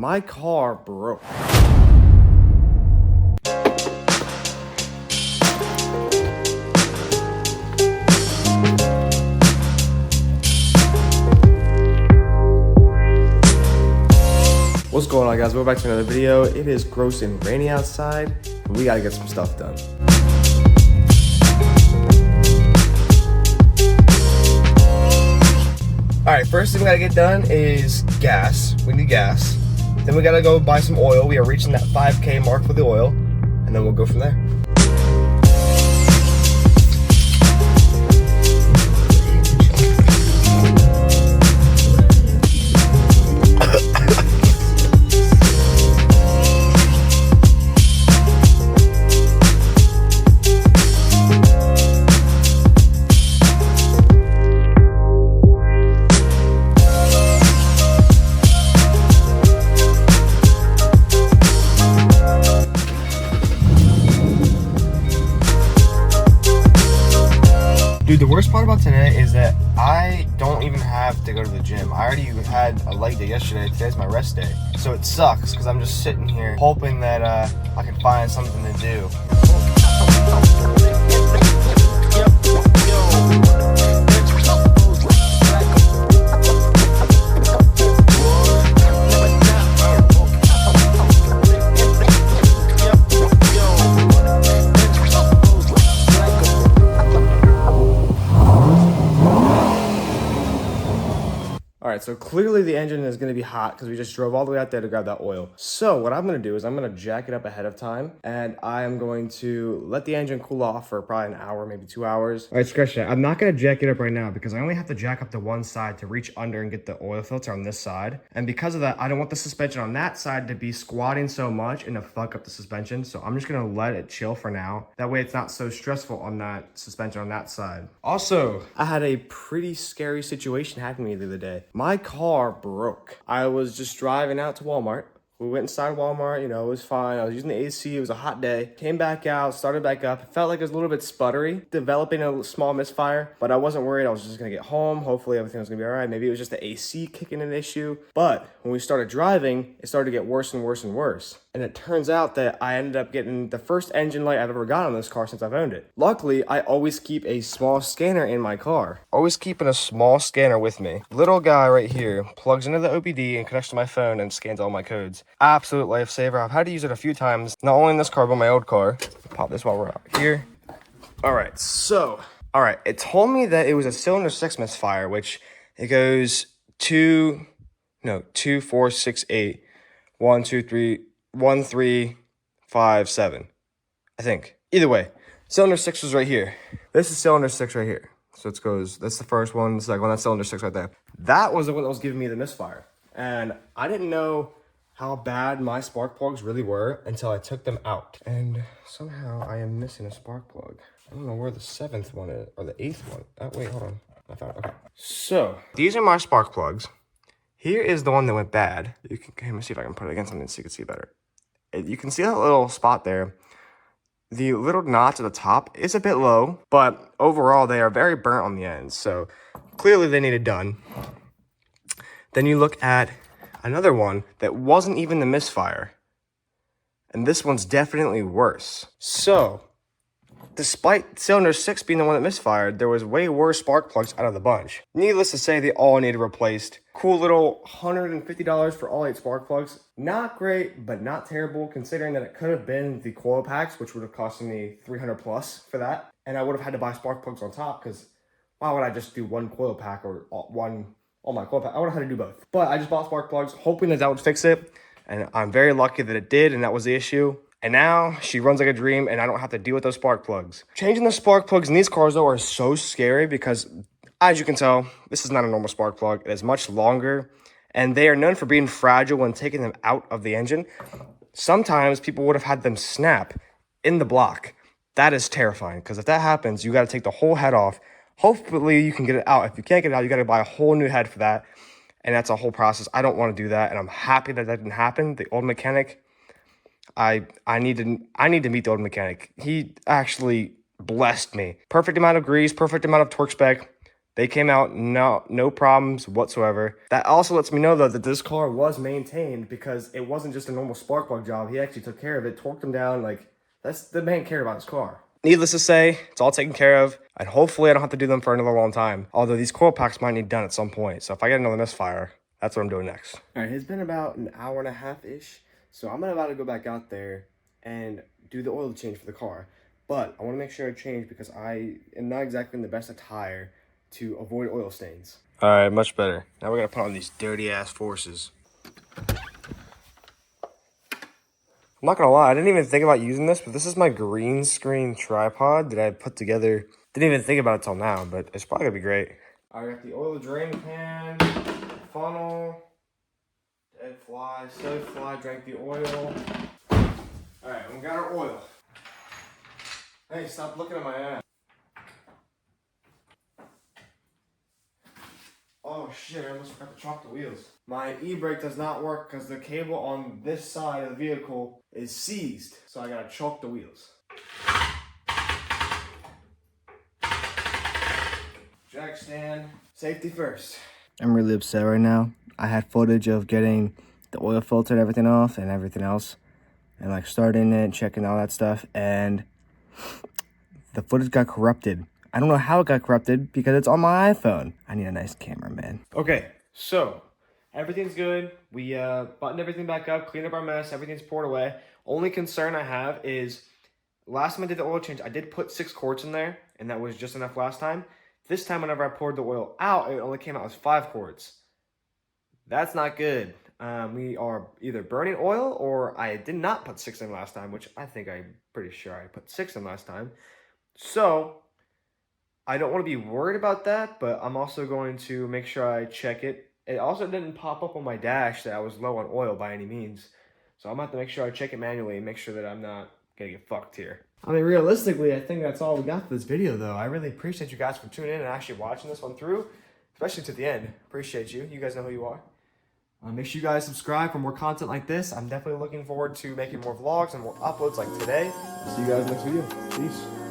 My car broke. What's going on, guys? Welcome back to another video. It is gross and rainy outside, and we gotta get some stuff done. Alright, first thing we gotta get done is gas. We need gas. Then we gotta go buy some oil. We are reaching that 5K mark for the oil, and then we'll go from there. Dude, the worst part about today is that I don't even have to go to the gym. I already had a leg day yesterday. Today's my rest day. So it sucks because I'm just sitting here hoping that I can find something to do. Alright, so clearly the engine is going to be hot because we just drove all the way out there to grab that oil. So what I'm going to do is I'm going to jack it up ahead of time, and I am going to let the engine cool off for probably an hour, maybe 2 hours. Alright, scratch that. I'm not going to jack it up right now because I only have to jack up to one side to reach under and get the oil filter on this side. And because of that, I don't want the suspension on that side to be squatting so much and to fuck up the suspension. So I'm just going to let it chill for now. That way it's not so stressful on that suspension on that side. Also, I had a pretty scary situation happen to me the other day. My car broke. I was just driving out to Walmart. We went inside Walmart, you know, it was fine. I was using the AC, it was a hot day. Came back out, started back up. It felt like it was a little bit sputtery, developing a small misfire, but I wasn't worried. I was just gonna get home. Hopefully everything was gonna be all right. Maybe it was just the AC kicking an issue. But when we started driving, it started to get worse and worse and worse. And it turns out that I ended up getting the first engine light I've ever got on this car since I've owned it. Luckily, I always keep a small scanner in my car. Always keeping a small scanner with me. Little guy right here plugs into the OBD and connects to my phone and scans all my codes. Absolute lifesaver. I've had to use it a few times, not only in this car, but my old car. Pop this while we're out here. All right, it told me that it was a cylinder 6 misfire, which it goes 2, 4, 6, 8, 1, 2, 3, 1, 3, 5, 7, I think. Either way, cylinder 6 was right here. This is cylinder 6 right here. So it goes, that's the first one, the second one, that's cylinder 6 right there. That was the one that was giving me the misfire. And I didn't know how bad my spark plugs really were until I took them out. And somehow I am missing a spark plug. I don't know where the 7th one is, or the 8th one. Oh, wait, hold on. I found it, okay. So, these are my spark plugs. Here is the one that went bad. You can, let me see if I can put it against something so you can see better. You can see that little spot there. The little notch at the top is a bit low, but overall they are very burnt on the ends. So, clearly they need it done. Then you look at another one that wasn't even the misfire. And this one's definitely worse. So, despite cylinder 6 being the one that misfired, there was way worse spark plugs out of the bunch. Needless to say, they all needed replaced. Cool little $150 for all 8 spark plugs. Not great, but not terrible, considering that it could have been the coil packs, which would have cost me $300 plus for that. And I would have had to buy spark plugs on top, because why would I just do one coil pack or all my coil pack? I would have had to do both. But I just bought spark plugs, hoping that would fix it. And I'm very lucky that it did, and that was the issue. And now she runs like a dream, and I don't have to deal with those spark plugs. Changing the spark plugs in these cars, though, are so scary because, as you can tell, this is not a normal spark plug. It is much longer, and they are known for being fragile when taking them out of the engine. Sometimes people would have had them snap in the block. That is terrifying, because if that happens, you got to take the whole head off. Hopefully, you can get it out. If you can't get it out, you got to buy a whole new head for that, and that's a whole process. I don't want to do that, and I'm happy that didn't happen. The old mechanic, I need to meet the old mechanic. He actually blessed me. Perfect amount of grease, perfect amount of torque spec, They came out no problems whatsoever. That also lets me know though that this car was maintained because it wasn't just a normal spark plug job. He actually took care of it, torqued them down. Like, that's the man cared about his car. Needless to say, it's all taken care of, and hopefully I don't have to do them for another long time. Although these coil packs might need done at some point. So if I get another misfire, that's what I'm doing next. All right, it's been about an hour and a half-ish. So I'm about to go back out there and do the oil change for the car. But I want to make sure I change because I am not exactly in the best attire to avoid oil stains. All right, much better. Now we're gonna put on these dirty ass forces. I'm not gonna lie, I didn't even think about using this, but this is my green screen tripod that I put together. Didn't even think about it till now, but it's probably gonna be great. I got the oil drain pan, funnel, dead fly, silly fly, drank the oil. All right, we got our oil. Hey, stop looking at my ass. Oh shit, I almost forgot to chalk the wheels. My e-brake does not work because the cable on this side of the vehicle is seized. So I gotta chalk the wheels. Jack stand, safety first. I'm really upset right now. I had footage of getting the oil filter and everything off and everything else. And like starting it, checking all that stuff. And the footage got corrupted. I don't know how it got corrupted because it's on my iPhone. I need a nice camera, man. Okay, so everything's good. We buttoned everything back up, cleaned up our mess, everything's poured away. Only concern I have is last time I did the oil change, I did put 6 quarts in there, and that was just enough last time. This time, whenever I poured the oil out, it only came out as 5 quarts. That's not good. We are either burning oil or I did not put 6 in last time, which I think I'm pretty sure I put 6 in last time. So I don't want to be worried about that, but I'm also going to make sure I check it. It also didn't pop up on my dash that I was low on oil by any means. So I'm going to have to make sure I check it manually and make sure that I'm not going to get fucked here. I mean, realistically, I think that's all we got for this video, though. I really appreciate you guys for tuning in and actually watching this one through, especially to the end. Appreciate you. You guys know who you are. Make sure you guys subscribe for more content like this. I'm definitely looking forward to making more vlogs and more uploads like today. See you guys next video. Peace.